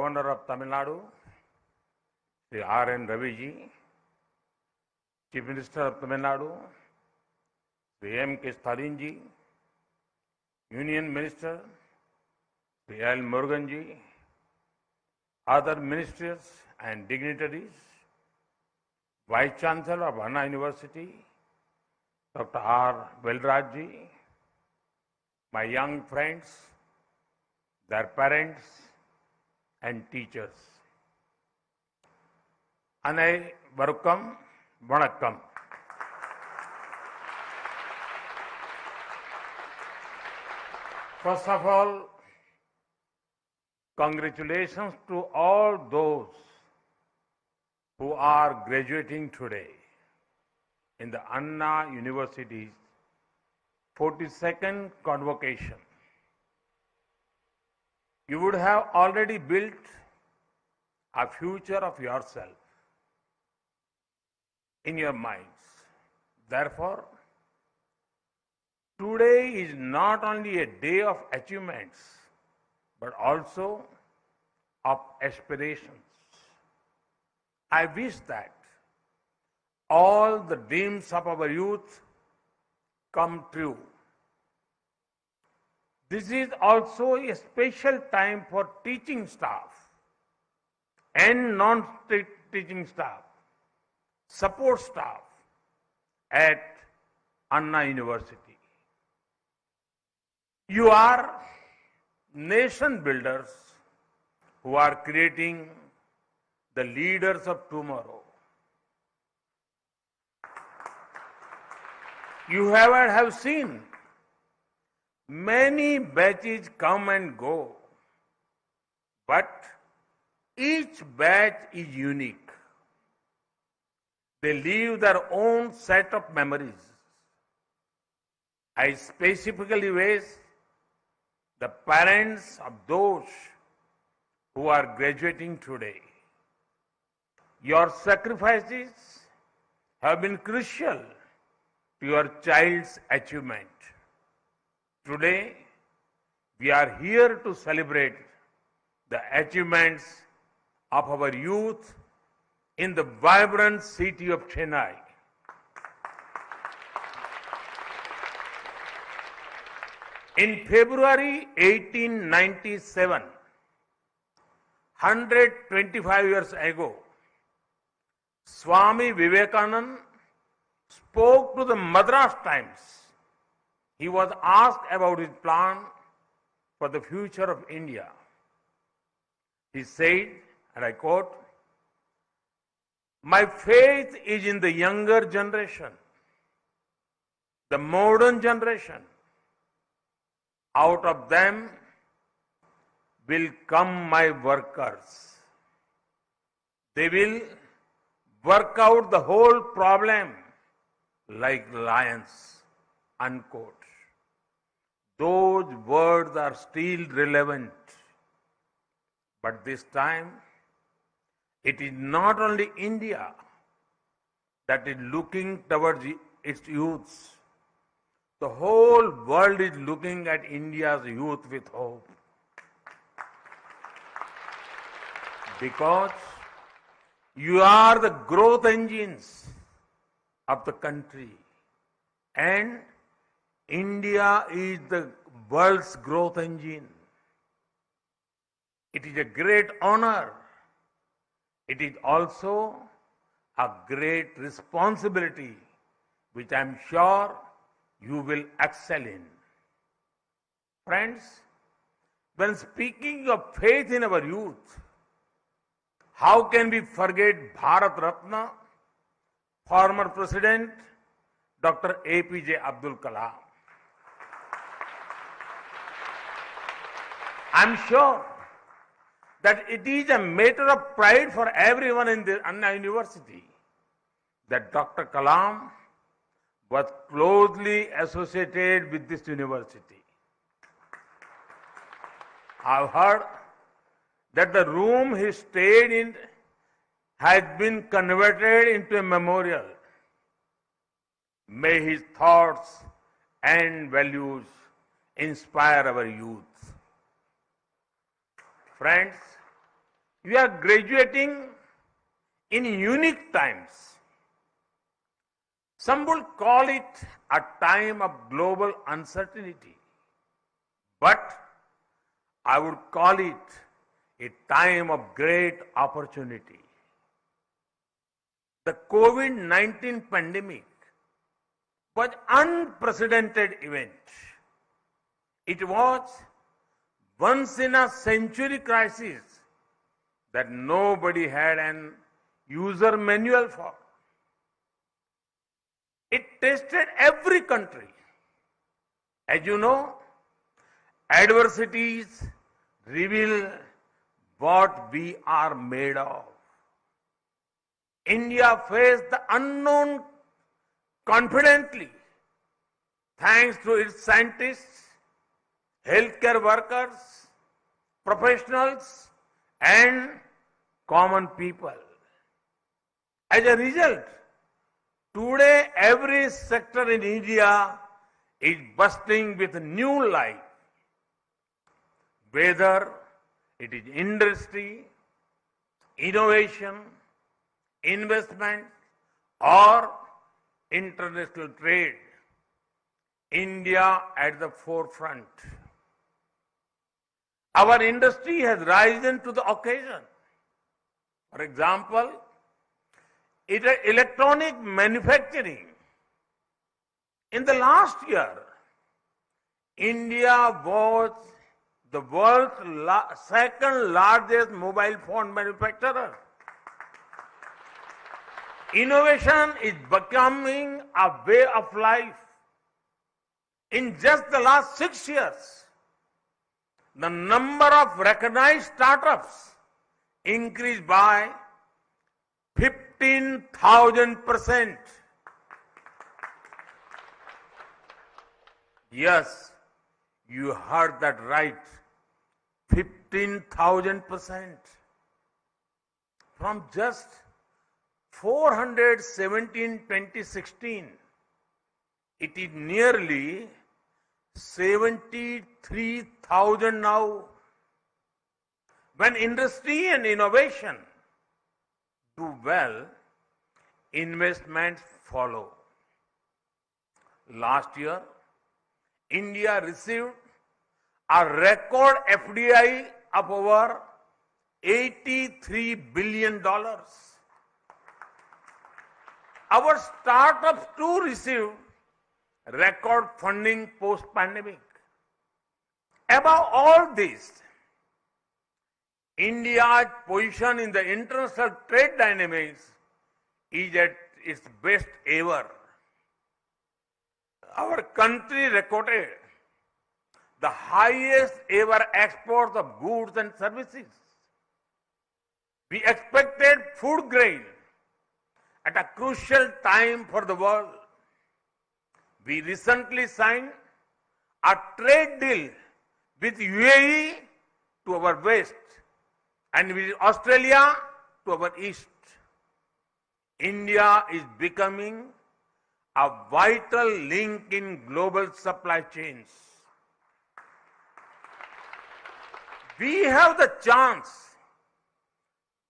Governor of Tamil Nadu, Sri R.N. Ravi ji, Chief Minister of Tamil Nadu, Sri M.K. Stalin ji, Union Minister, Sri L. Murugan ji, other ministers and dignitaries, Vice Chancellor of Anna University, Dr. R. Velraj ji, my young friends, their parents and teachers. Anaivarukam Vanakkam. First of all, congratulations to all those who are graduating today in the Anna University's 42nd convocation. You would have already built a future of yourself in your minds. Therefore, today is not only a day of achievements, but also of aspirations. I wish that all the dreams of our youth come true. This is also a special time for teaching staff and non-teaching staff, support staff at Anna University. You are nation builders who are creating the leaders of tomorrow. You have seen many batches come and go, but each batch is unique. They leave their own set of memories. I specifically wish the parents of those who are graduating today. Your sacrifices have been crucial to your child's achievement. Today, we are here to celebrate the achievements of our youth in the vibrant city of Chennai. In February 1897, 125 years ago, Swami Vivekananda spoke to the Madras Times. He was asked about his plan for the future of India. He said, and I quote, "My faith is in the younger generation, the modern generation. Out of them will come my workers. They will work out the whole problem like lions," unquote. Those words are still relevant. But this time, it is not only India that is looking towards its youths. The whole world is looking at India's youth with hope. Because you are the growth engines of the country. And India is the world's growth engine. It is a great honor. It is also a great responsibility, which I am sure you will excel in. Friends, when speaking of faith in our youth, how can we forget Bharat Ratna, former President Dr. APJ Abdul Kalam? I'm sure that it is a matter of pride for everyone in the Anna University that Dr. Kalam was closely associated with this university. I've heard that the room he stayed in has been converted into a memorial. May his thoughts and values inspire our youth. Friends, We are graduating in unique times. Some will call it a time of global uncertainty, but I would call it a time of great opportunity. The COVID-19 pandemic was an unprecedented event. It was once in a century crisis that nobody had an user manual for. It tested every country. As you know, adversities reveal what we are made of. India faced the unknown confidently thanks to its scientists, healthcare workers, professionals, and common people. As a result, today every sector in India is bursting with new life. Whether it is industry, innovation, investment, or international trade, India at the forefront. Our industry has risen to the occasion. For example, electronic manufacturing. In the last year, India was the world's second largest mobile phone manufacturer. Innovation is becoming a way of life. In just the last 6 years, the number of recognized startups increased by 15,000%. Yes, you heard that right. 15,000%. From just 417 in 2016, it is nearly 73,000 now. When industry and innovation do well, investments follow. Last year, India received a record FDI of over $83 billion. Our startups too received record funding post-pandemic. Above all this, India's position in the international trade dynamics is at its best ever. Our country recorded the highest ever exports of goods and services. We expected food grain at a crucial time for the world. We recently signed a trade deal with UAE to our west and with Australia to our east. India is becoming a vital link in global supply chains. We have the chance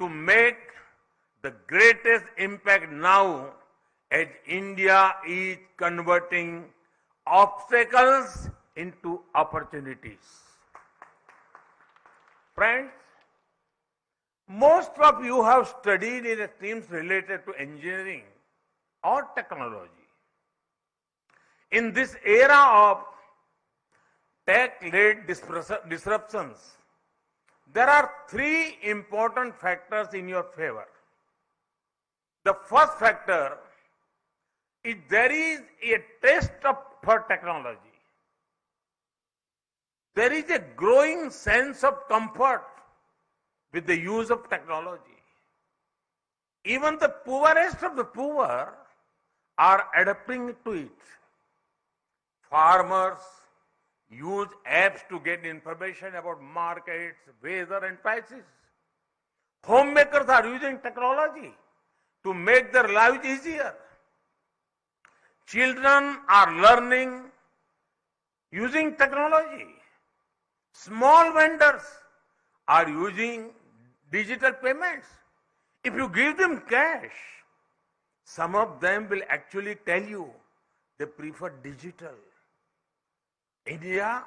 to make the greatest impact now as India is converting obstacles into opportunities. Friends, most of you have studied in streams related to engineering or technology. In this era of tech-led disruptions, there are three important factors in your favor. The first factor is there is a taste for technology. There is a growing sense of comfort with the use of technology. Even the poorest of the poor are adapting to it. Farmers use apps to get information about markets, weather, and prices. Homemakers are using technology to make their lives easier. Children are learning using technology. Small vendors are using digital payments. If you give them cash, some of them will actually tell you they prefer digital. India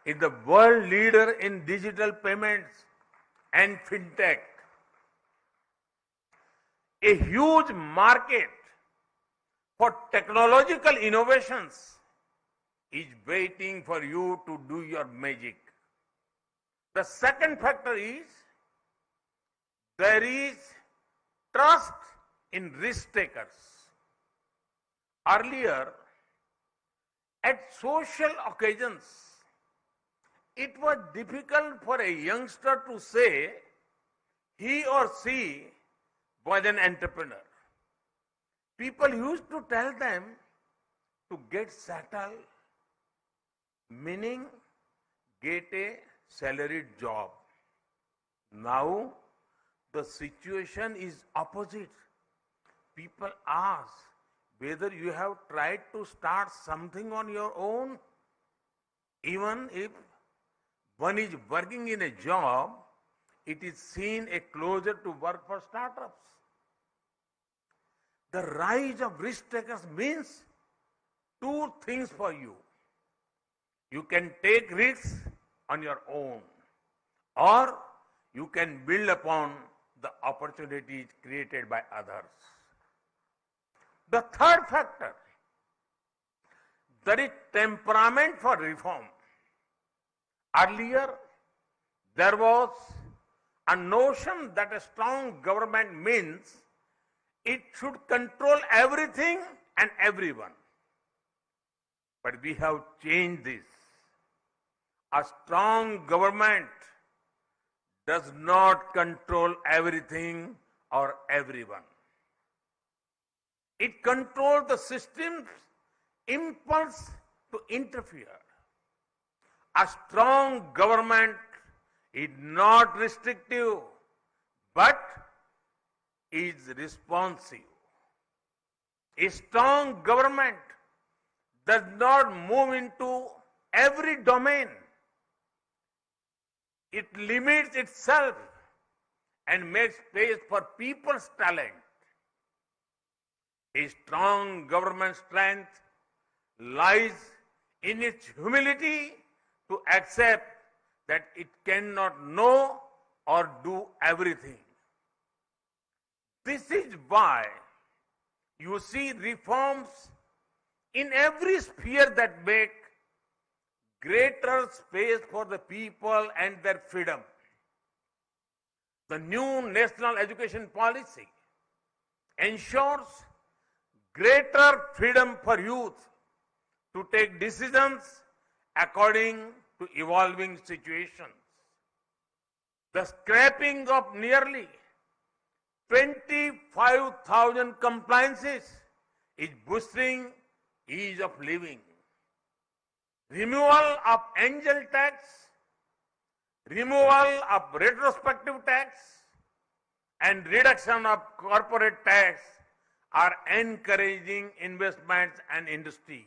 is the world leader in digital payments and fintech. A huge market for technological innovations is waiting for you to do your magic. The second factor is there is trust in risk takers. Earlier, at social occasions, it was difficult for a youngster to say he or she was an entrepreneur. People used to tell them to get settled, meaning get a salaried job. Now, the situation is opposite. People ask whether you have tried to start something on your own. Even if one is working in a job, it is seen a closer to work for startups. The rise of risk takers means two things for you. You can take risks on your own, or you can build upon the opportunities created by others. The third factor, there is temperament for reform. Earlier, there was a notion that a strong government means it should control everything and everyone. But we have changed this. A strong government does not control everything or everyone. It controls the system's impulse to interfere. A strong government is not restrictive, but is responsive. A strong government does not move into every domain. It limits itself and makes space for people's talent. A strong government strength lies in its humility to accept that it cannot know or do everything. This is why you see reforms in every sphere that make greater space for the people and their freedom. The new national education policy ensures greater freedom for youth to take decisions according to evolving situations. The scrapping of nearly 25,000 compliances is boosting ease of living. Removal of angel tax, removal of retrospective tax, and reduction of corporate tax are encouraging investments and industry.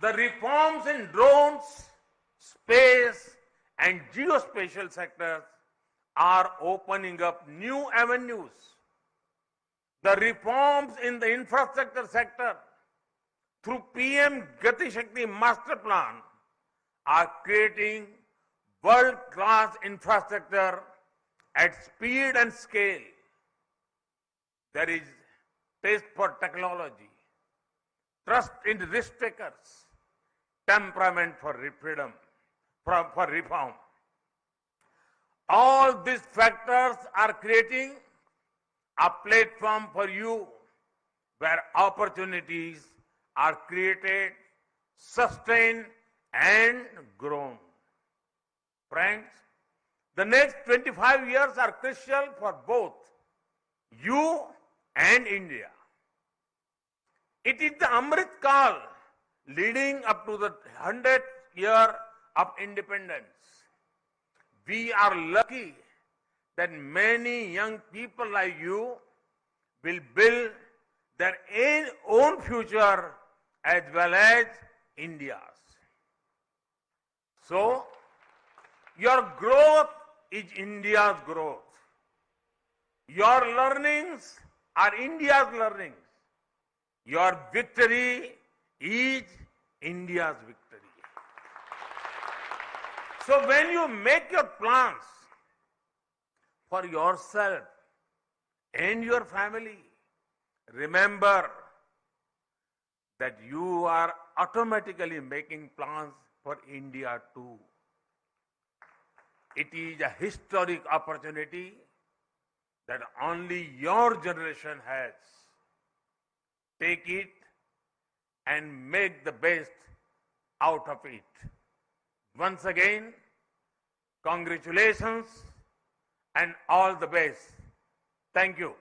The reforms in drones, space, and geospatial sectors are opening up new avenues. The reforms in the infrastructure sector through PM Gati Shakti Master Plan are creating world-class infrastructure at speed and scale. There is taste for technology, trust in risk takers, temperament for freedom, for reform. All these factors are creating a platform for you where opportunities are created, sustained, and grown. Friends, the next 25 years are crucial for both you and India. It is the Amrit Kal leading up to the 100th year of independence. We are lucky that many young people like you will build their own future as well as India's. So, your growth is India's growth. Your learnings are India's learnings. Your victory is India's victory. So when you make your plans for yourself and your family, remember that you are automatically making plans for India too. It is a historic opportunity that only your generation has. Take it and make the best out of it. Once again, congratulations and all the best. Thank you.